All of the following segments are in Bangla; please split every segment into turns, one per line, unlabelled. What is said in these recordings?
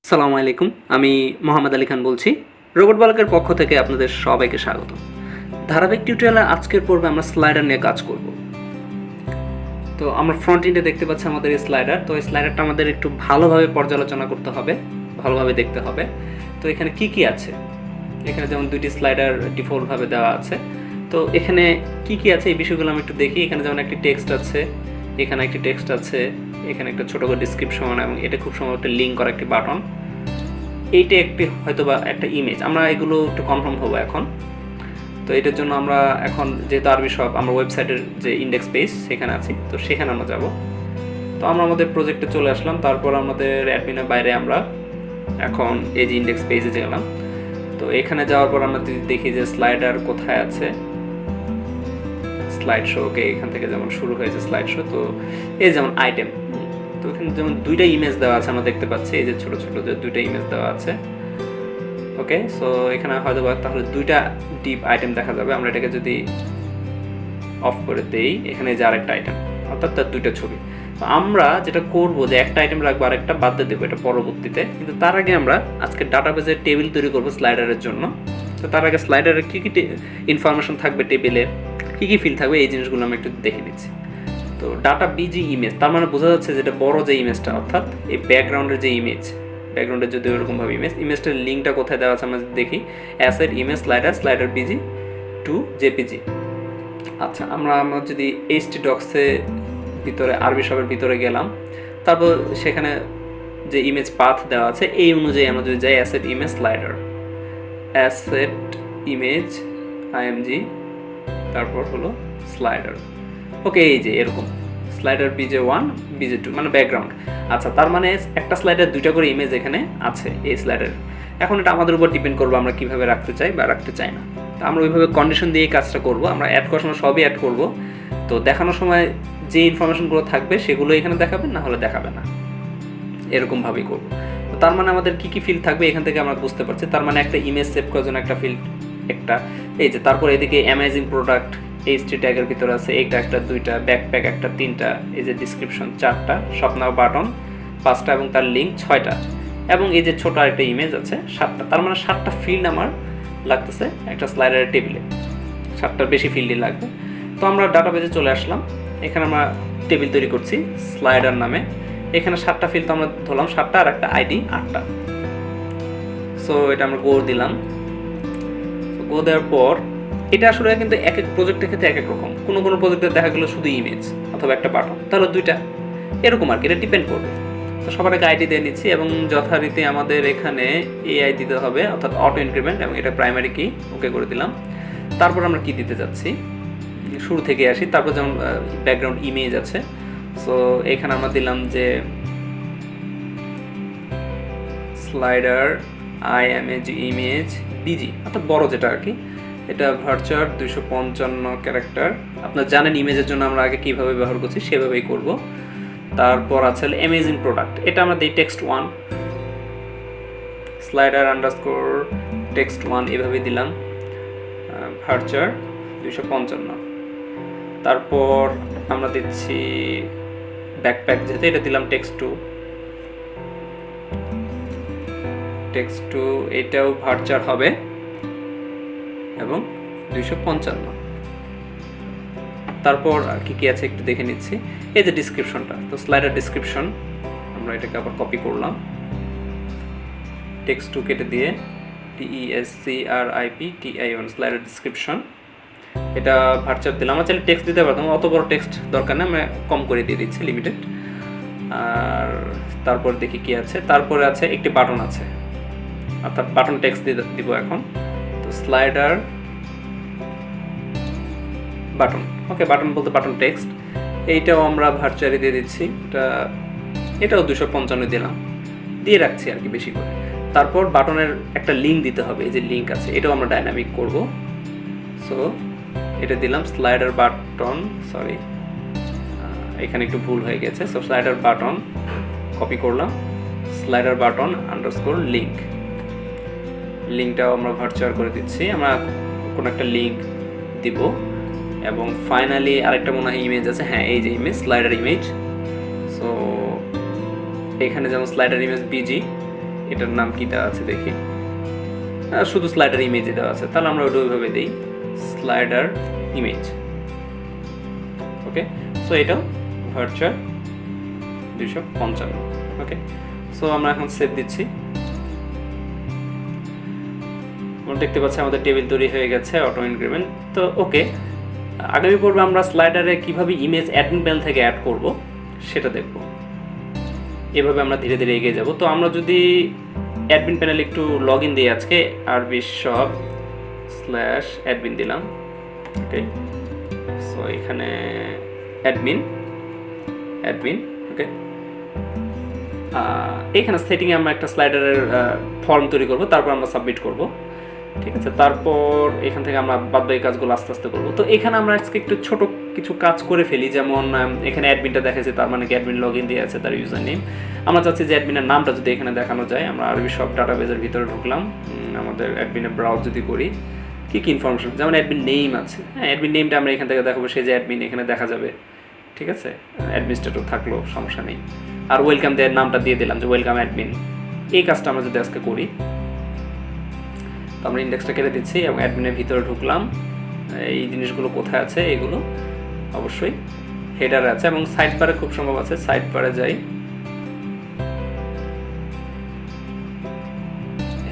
আসসালামু আলাইকুম। আমি মোহাম্মদ আলী খান বলছি। রোবট বালকের পক্ষ থেকে আপনাদের সবাইকে স্বাগত। ধারাবাহিক টিউটোরিয়ালে আজকের পর্বে আমরা স্লাইডার নিয়ে কাজ করব। তো আমরা ফ্রন্ট এন্ডে দেখতে পাচ্ছি আমাদের এই স্লাইডার। তো এই স্লাইডারটা আমাদের একটু ভালোভাবে পর্যালোচনা করতে হবে, ভালোভাবে দেখতে হবে। তো এখানে কি আছে? এখানে যেমন দুইটি স্লাইডার ডিফল্টভাবে দেওয়া আছে। তো এখানে কি আছে এই বিষয়গুলো আমি একটু দেখি। এখানে যেমন একটি টেক্সট আছে, এখানে একটি টেক্সট আছে, এখানে একটা ছোটো করে ডিসক্রিপশন এবং এটা খুব সম্ভবত একটা লিঙ্ক করা একটি বাটন। এইটা একটি হয়তো বা একটা ইমেজ। আমরা এগুলো একটু কনফার্ম হবো এখন। তো এটার জন্য আমরা এখন যেহেতু আরবি শপ, আমরা ওয়েবসাইটের যে ইন্ডেক্স পেজ সেখানে আছি, তো সেখানে আমরা যাব। তো আমরা আমাদের প্রজেক্টে চলে আসলাম। তারপর আমাদের অ্যাডমিনের বাইরে আমরা এখন এই যে ইন্ডেক্স পেজে গেলাম। তো এখানে যাওয়ার পর আমরা দেখি যে স্লাইডার কোথায় আছে, স্লাইড শো। ওকে, এখান থেকে যেমন শুরু হয়েছে স্লাইড শো। তো এই যেমন আইটেম, তো এখানে যেমন দুইটা ইমেজ দেওয়া আছে, আমরা দেখতে পাচ্ছি এই যে ছোটো ছোটো যে দুইটা ইমেজ দেওয়া আছে। ওকে, সো এখানে হয়তো তাহলে দুইটা ডিপ আইটেম দেখা যাবে। আমরা এটাকে যদি অফ করে দেই, এখানে যে আরেকটা আইটেম, অর্থাৎ তার দুইটা ছবি। তো আমরা যেটা করব যে একটা আইটেম রাখবো, আরেকটা বাদ দিয়ে দেবো, এটা পরবর্তীতে। কিন্তু তার আগে আমরা আজকে ডাটাবেজের টেবিল তৈরি করবো স্লাইডারের জন্য। তো তার আগে স্লাইডারের কী ইনফরমেশন থাকবে, টেবিলে কী ফিল্ড থাকবে, এই জিনিসগুলো আমি একটু দেখে নিচ্ছি। তো ডাটা বিজি ইমেজ, তার মানে বোঝা যাচ্ছে যেটা বড় যে ইমেজটা, অর্থাৎ এই ব্যাকগ্রাউন্ডের যে ইমেজ, ব্যাকগ্রাউন্ডে যদি ওরকমভাবে ইমেজটার লিঙ্কটা কোথায় দেওয়া আছে আমরা দেখি। Asset image slider busy two JPG. আচ্ছা, আমরা যদি এইচটি ডক্সে ভিতরে আরবি শপের ভিতরে গেলাম, তারপর সেখানে যে ইমেজ পাথ দেওয়া আছে এই অনুযায়ী আমরা যদি যাই অ্যাসেট ইমেজ আইএমজি, তারপর হলো স্লাইডার। ওকে, এই যে এরকম স্লাইডার বিজে 1 বিজে 2 মানে ব্যাকগ্রাউন্ড। আচ্ছা, তার মানে একটা স্লাইডার দুইটা করে ইমেজ এখানে আছে এই স্লাইডার। এখন এটা আমাদের উপর ডিপেন্ড করবো আমরা কীভাবে রাখতে চাই বা রাখতে চাই না। তো আমরা ওইভাবে কন্ডিশন দিয়ে কাজটা করবো। আমরা অ্যাড করার সময় সবই অ্যাড করবো। তো দেখানোর সময় যে ইনফরমেশনগুলো থাকবে সেগুলো এখানে দেখাবে, না হলে দেখাবে না, এরকমভাবেই করবো। তো তার মানে আমাদের কী ফিল্ড থাকবে এখান থেকে আমরা বুঝতে পারছি। তার মানে একটা ইমেজ সেভ করার জন্য একটা ফিল্ড, একটা এই যে, তারপর এদিকে অ্যামেজিং প্রোডাক্ট এইচটি ট্যাগের ভিতরে আছে এইটা একটা, দুইটা ব্যাকপ্যাক একটা, তিনটা এই যে ডিসক্রিপশন চারটা, স্বপ্নাও বাটন পাঁচটা এবং তার লিঙ্ক ছয়টা, এবং এই যে ছোটো একটা ইমেজ আছে সাতটা। তার মানে 7টা ফিল্ড আমার লাগতেছে একটা স্লাইডারের টেবিলে, 7টার বেশি ফিল্ডই লাগবে। তো আমরা ডাটাবেজে চলে আসলাম। এখানে আমরা টেবিল তৈরি করছি স্লাইডার নামে। এখানে 7টা ফিল্ড তো আমরা ধরলাম 7টা, আর একটা আইডি 8টা। সো এটা আমরা গো দিলাম। গো দেওয়ার পর এটা আসলে কিন্তু এক এক প্রজেক্টের ক্ষেত্রে এক এক রকম। কোনো প্রজেক্টে দেখা গেলো শুধু ইমেজ অথবা একটা বাটন, তাহলে দুইটা, এরকম আর কি, এটা ডিপেন্ড করবে। তো সবার আগে আইডি দিয়ে নিচ্ছি এবং যথারীতি আমাদের এখানে এআই দিতে হবে, অর্থাৎ অটো ইনক্রিমেন্ট, এবং এটা প্রাইমারি কি, ওকে করে দিলাম। তারপর আমরা কি দিতে যাচ্ছি, শুরু থেকে আসি। তারপর যেমন ব্যাকগ্রাউন্ড ইমেজ আছে, সো এখানে আমরা দিলাম যে স্লাইডার ইমেজ বিজি, অর্থাৎ বড় যেটা আর কি। এটা ভার্চুয়াল 255 ক্যারেক্টার। আপনারা জানেন ইমেজের জন্য আমরা আগে কীভাবে ব্যবহার করছি সেভাবেই করব। তারপর আছে অ্যামেজিং প্রোডাক্ট, এটা আমরা দিই টেক্সট 1, স্লাইডার আন্ডারস্কোর টেক্সট 1 এভাবে দিলাম, ভার্চুয়াল 255। তারপর আমরা দিচ্ছি ব্যাকপ্যাক, যেহেতু এটা দিলাম টেক্সট 2, এটাও ভার্চুয়াল হবে এবং 255। তারপর কি আছে একটু দেখে নিচ্ছি। এই যে ডিসক্রিপশনটা, তো স্লাইডার ডিসক্রিপশন, আমরা এটাকে আবার কপি করলাম, টেক্সট 2 কেটে দিয়ে TESCRIPTION স্লাইডার ডিসক্রিপশন, এটা ভার্চুয়াল দিলাম। আমরা চাইলে টেক্সট দিতে পারতাম, অত বড় টেক্সট দরকার নেই, আমরা কম করে দিয়ে দিচ্ছি, লিমিটেড। আর তারপর দেখি কি আছে। তারপরে আছে একটি বাটন আছে, অর্থাৎ বাটন টেক্সট দিব এখন। তো স্লাইডার বাটন, ওকে, বাটন বলতে বাটন টেক্সট, এইটাও আমরা ভার্চুয়ালি দিয়ে দিচ্ছি। এটাও 255 দিলাম, দিয়ে রাখছি আর কি বেশি করে। তারপর বাটনের একটা লিঙ্ক দিতে হবে, এই যে লিঙ্ক আছে, এটাও আমরা ডাইনামিক করব। সো এটা দিলাম স্লাইডার বাটন, সরি এখানে একটু ভুল হয়ে গেছে। সো স্লাইডার বাটন কপি করলাম, স্লাইডার বাটন আন্ডারস্কোর লিঙ্কটাও আমরা ভার্চুয়াল করে দিচ্ছি। আমরা কোনো একটা লিঙ্ক দিব। এবং ফাইনালি আরেকটা মনে হয় ইমেজ আছে, হ্যাঁ এই যে ইমেজ, স্লাইডার ইমেজ। সো এখানে যেমন স্লাইডার ইমেজ বিজি, এটার নাম কি দেওয়া আছে দেখি, শুধু স্লাইডার ইমেজে দেওয়া আছে, তাহলে আমরা ওটা ওইভাবে দিই স্লাইডার ইমেজ। ওকে, সো এটাও ভার্চুয়াল 255। ওকে, সো আমরা এখন সেভ দিচ্ছি। আমরা দেখতে পাচ্ছি আমাদের টেবিল তৈরি হয়ে গেছে অটো ইনক্রিমেন্ট। তো ওকে, আগামী পর্বে আমরা স্লাইডারে কিভাবে ইমেজ অ্যাডমিন প্যানেল থেকে অ্যাড করব সেটা দেখব। এভাবে আমরা ধীরে ধীরে এগিয়ে যাব। তো আমরা যদি অ্যাডমিন প্যানেল একটু লগ ইন দিই আজকে, rbshop/admin দিলাম। ওকে, সো এখানে অ্যাডমিন। ওকে, এখানে সেটিংয়ে আমরা একটা স্লাইডারের ফর্ম তৈরি করব, তারপর আমরা সাবমিট করব। ঠিক আছে, তারপর এখান থেকে আমরা বাদবাকি কাজগুলো আস্তে আস্তে করবো। তো এখানে আমরা আজকে একটু ছোট কিছু কাজ করে ফেলি, যেমন এখানে অ্যাডমিনটা দেখাচ্ছে, তার মানে কি অ্যাডমিন লগ ইন দিয়ে আছে, তার ইউজার নেম। আমরা চাচ্ছি যে অ্যাডমিনের নামটা যদি এখানে দেখানো যায়। আমরা rbshop ডাটাবেজের ভিতরে ঢুকলাম, আমাদের অ্যাডমিনে ব্রাউজ যদি করি, কী কী ইনফরমেশন, যেমন অ্যাডমিন নেম আছে। হ্যাঁ, অ্যাডমিন নেমটা আমরা এখান থেকে দেখাবো, সেই যে অ্যাডমিন এখানে দেখা যাবে। ঠিক আছে, অ্যাডমিনিস্ট্রেটর থাকলেও সমস্যা নেই। আর ওয়েলকাম দেওয়ার নামটা দিয়ে দিলাম যে ওয়েলকাম অ্যাডমিন। এই কাজটা আমরা যদি আজকে করি, তো আমরা ইন্ডেক্সটা কেটে দিচ্ছি এবং অ্যাডমিনের ভিতরে ঢুকলাম। এই জিনিসগুলো কোথায় আছে, এগুলো অবশ্যই হেডারে আছে এবং সাইড বারে খুব সম্ভব আছে। সাইড বারে যাই,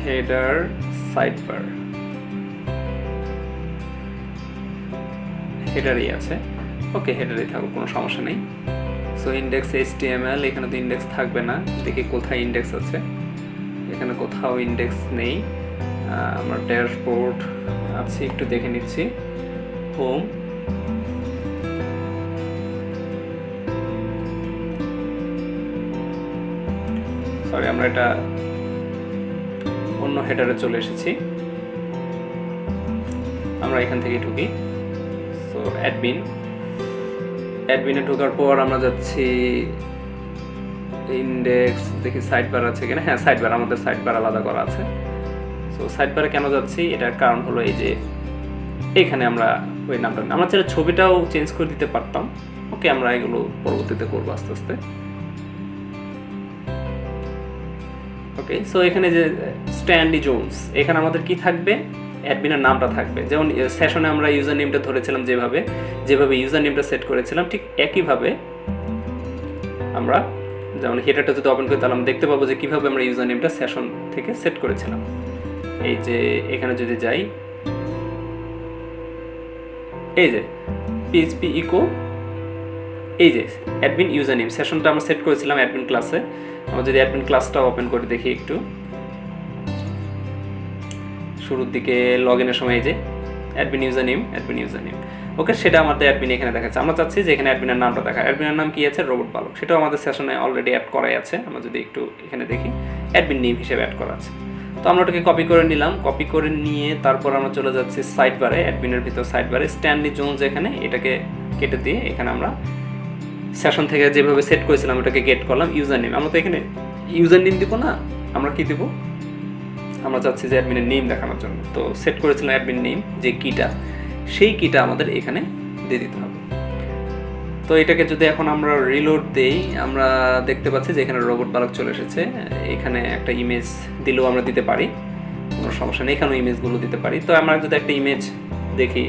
হেডার সাইড বার, হেডারই আছে। ওকে, হেডারই থাকুক, কোনো সমস্যা নেই। সো ইন্ডেক্স HTML, এখানে তো ইন্ডেক্স থাকবে না। দেখি কোথায় ইন্ডেক্স আছে, এখানে কোথাও ইন্ডেক্স নেই। আমার ড্যাশবোর্ড আছে, একটু দেখে নিচ্ছি। হোম, সরি আমরা এটা অন্য হেডারে চলে এসেছি। আমরা এখান থেকে ঢুকি। সো অ্যাডমিনে ঢোকার পর আমরা যাচ্ছি ইন্ডেক্স, দেখি সাইড বার আছে কিনা। হ্যাঁ, সাইড বার, আমাদের সাইড বার আলাদা করা আছে। সো সাইড বারে কেন যাচ্ছি, এটার কারণ হলো এই যে এখানে আমরা ওই নামটা, আমরা চাইলে ছবিটাও চেঞ্জ করে দিতে পারতাম। ওকে, আমরা এগুলো পরবর্তীতে করবো আস্তে আস্তে। ওকে, সো এখানে যে স্ট্যান্ডি জোনস, এখানে আমাদের কি থাকবে, অ্যাডমিনের নামটা থাকবে। যেমন সেশনে আমরা ইউজার নেমটা ধরেছিলাম, যেভাবে ইউজার নেমটা সেট করেছিলাম, ঠিক একইভাবে আমরা যেমন হেডারটা যদি ওপেন করি, তাহলে আমরা দেখতে পাবো যে কীভাবে আমরা ইউজার নেমটা সেশন থেকে সেট করেছিলাম। এই যে এখানে যদি যাই, এই যে PHP ইকো, এই যে অ্যাডমিন ইউজার নেম সেশনটা আমরা সেট করেছিলাম অ্যাডমিন ক্লাসে। আমরা যদি অ্যাডমিন ক্লাসটা ওপেন করে দেখি একটু, শুরুর দিকে লগ ইনের সময় এই যে অ্যাডমিন ইউজার নেম। ওকে, সেটা আমাদের অ্যাডমিন এখানে দেখাচ্ছে। আমরা চাচ্ছি যে এখানে অ্যাডমিনের নামটা দেখা। অ্যাডমিনের নাম কি আছে, রোবট বালক। সেটাও আমাদের সেশনে অলরেডি অ্যাড করাই আছে। আমরা যদি একটু এখানে দেখি, অ্যাডমিন নেম হিসেবে অ্যাড করা আছে। তো আমরা ওটাকে কপি করে নিলাম। কপি করে নিয়ে তারপর আমরা চলে যাচ্ছি সাইড বারে, অ্যাডমিনের ভিতর সাইড বারে স্ট্যান্ডি জোনস, এখানে এটাকে কেটে দিয়ে এখানে আমরা সেশন থেকে যেভাবে সেট করেছিলাম ওটাকে গেট করলাম ইউজার নেম। আমরা তো এখানে ইউজার নেম দিব না, আমরা কি দিব, আমরা চাচ্ছি যে অ্যাডমিনের নেম দেখানোর জন্য। তো সেট করেছিলাম অ্যাডমিন নেম, যে কিটা, সেই কিটা আমাদের এখানে দিয়ে দিতে হবে। তো এটাকে যদি এখন আমরা রিলোড দেই, আমরা দেখতে পাচ্ছি যে এখানে রোবট বালক চলে এসেছে। এখানে একটা ইমেজ দিলেও আমরা দিতে পারি, কোনো সমস্যা নেই। এখানেও ইমেজগুলো দিতে পারি। তো আমরা যদি একটা ইমেজ দেখি,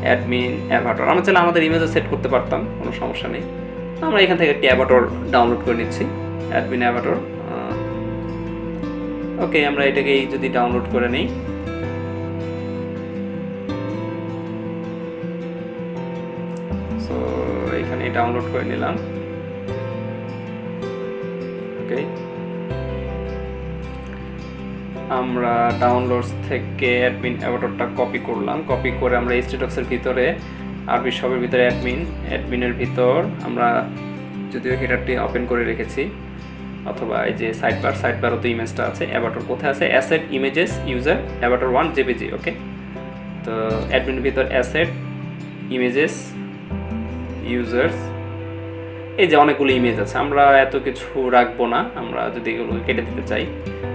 অ্যাডমিন অ্যাভাটার, আমরা চাইলে আমাদের ইমেজও সেট করতে পারতাম, কোনো সমস্যা নেই। আমরা এখান থেকে একটি অ্যাভাটার ডাউনলোড করে নিচ্ছি, অ্যাডমিন অ্যাভাটার। ওকে, আমরা এটাকে যদি ডাউনলোড করে নিই, সো এখানে ডাউনলোড করে নিলাম। ওকে, আমরা ডাউনলোডস থেকে অ্যাডমিন অ্যাভাটারটা কপি করলাম। কপি করে আমরা স্ট্যাটাসের ভিতরে rbshop-এর ভিতরে অ্যাডমিনের ভিতর আমরা যদিও হেডারটি ওপেন করে রেখেছি, অথবা এই যে সাইড বারও তো ইমেজটা আছে। অ্যাভাটার কোথায় আছে, asset images user Avatar 1 jpg। ওকে, তো অ্যাডমিনের ভিতর অ্যাসেট ইমেজেস ইউজার্স, এই যে অনেকগুলো ইমেজ আছে। আমরা এত কিছু রাখবো না, আমরা যদি এগুলো কেটে দিতে চাই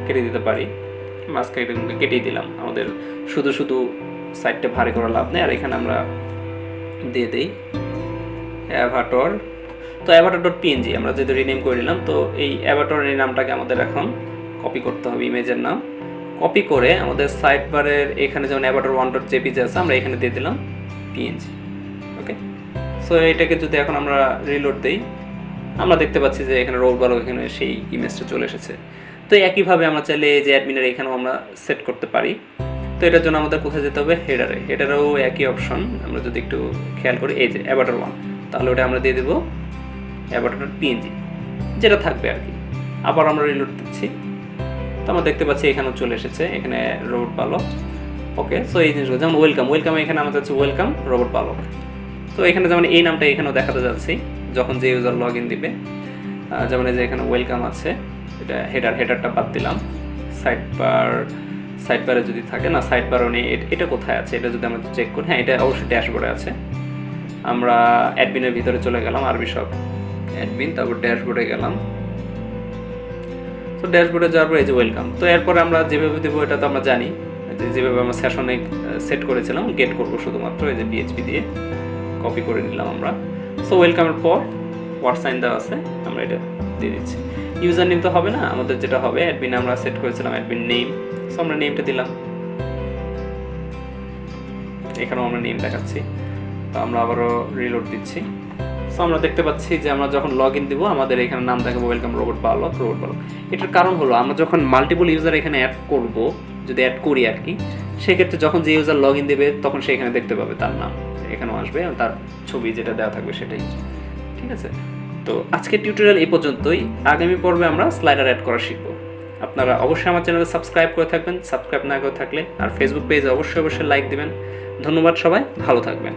কেটে দিতে পারি। মাঝখানে এগুলোকে কেটেই দিলাম, আমাদের শুধু সাইডটা ভারী করা লাভ নেই। আর এখানে আমরা দিয়ে দিই অ্যাভাটার। তো অ্যাভাটার.png আমরা যেহেতু রিনেম করে নিলাম, তো এই অ্যাভাটারের নামটাকে আমাদের এখন কপি করতে হবে ইমেজের নাম। কপি করে আমাদের সাইড বারের এখানে যেমন avatar1.jpg আছে আমরা এখানে দিয়ে দিলাম png। ওকে, সো এটাকে যদি এখন আমরা রিলোড দিই, আমরা দেখতে পাচ্ছি যে এখানে রোল বালক এখানে সেই ইমেজটা চলে এসেছে। তো একইভাবে আমরা চাইলে এই যে অ্যাডমিনের এখানেও আমরা সেট করতে পারি। তো এটার জন্য আমাদের কোথায় যেতে হবে, হেডারেও একই অপশন। আমরা যদি একটু খেয়াল করি এই যে avatar1, তাহলে ওটা আমরা দিয়ে দেবো avatar.png যেটা থাকবে আর কি। আবার আমরা রিলোড দিচ্ছি, তো আমরা দেখতে পাচ্ছি এখানেও চলে এসেছে, এখানে রোবট বালক। ওকে, সো এই জিনিসগুলো যেমন ওয়েলকাম এখানে আমাদের হচ্ছে ওয়েলকাম রোবট বালক। তো এখানে যেমন এই নামটা এখানেও দেখাতে যাচ্ছি যখন যে ইউজার লগ ইন দিবে। যেমন এই যে এখানে ওয়েলকাম আছে, এটা হেডারটা বাদ দিলাম। সাইড বারে যদি থাকে না, সাইড বারও নেই, এটা কোথায় আছে এটা যদি আমরা চেক করি, হ্যাঁ এটা অবশ্যই ড্যাশবোর্ডে আছে। আমরা অ্যাডমিনের ভিতরে চলে গেলাম, আরবি সব অ্যাডমিন, তারপর ড্যাশবোর্ডে গেলাম। তো ড্যাশবোর্ডে যাওয়ার পর এই যে ওয়েলকাম। তো এরপরে আমরা যেভাবে দেবো এটা তো আমরা জানি, যেভাবে আমরা সেশনে সেট করেছিলাম গেট করবো শুধুমাত্র এই যে পিএইচপি দিয়ে কপি করে নিলাম আমরা। সো ওয়েলকামের পর ওয়ার্ড সাইন দেওয়া আছে, আমরা এটা দিয়ে দিচ্ছি। ইউজার নেম তো হবে না, আমাদের যেটা হবে অ্যাডমিন আমরা সেট করেছিলাম অ্যাডমিন নেম, সো আমরা নেমটা দিলাম। এখানেও আমরা নেম দেখাচ্ছি। তো আমরা আবারও রিলোড দিচ্ছি। সো আমরা দেখতে পাচ্ছি যে আমরা যখন লগ ইন দিব আমাদের এখানে নাম দেখাবো ওয়েলকাম রোবট বালক। এটার কারণ হলো আমরা যখন মাল্টিপল ইউজার এখানে অ্যাড করব, যদি অ্যাড করি আর কি, সেক্ষেত্রে যখন যে ইউজার লগ ইন দেবে তখন সে এখানে দেখতে পাবে তার নাম, এখানেও আসবে তার ছবি যেটা দেওয়া থাকবে সেটাই। ঠিক আছে, তো আজকের টিউটোরিয়াল এই পর্যন্তই। আগামী পর্বে আমরা স্লাইডার অ্যাড করা শিখব। আপনারা অবশ্যই আমার চ্যানেলে সাবস্ক্রাইব করে থাকবেন, সাবস্ক্রাইব না করে থাকলে, আর ফেসবুক পেজে অবশ্যই লাইক দিবেন। ধন্যবাদ সবাই, ভালো থাকবেন।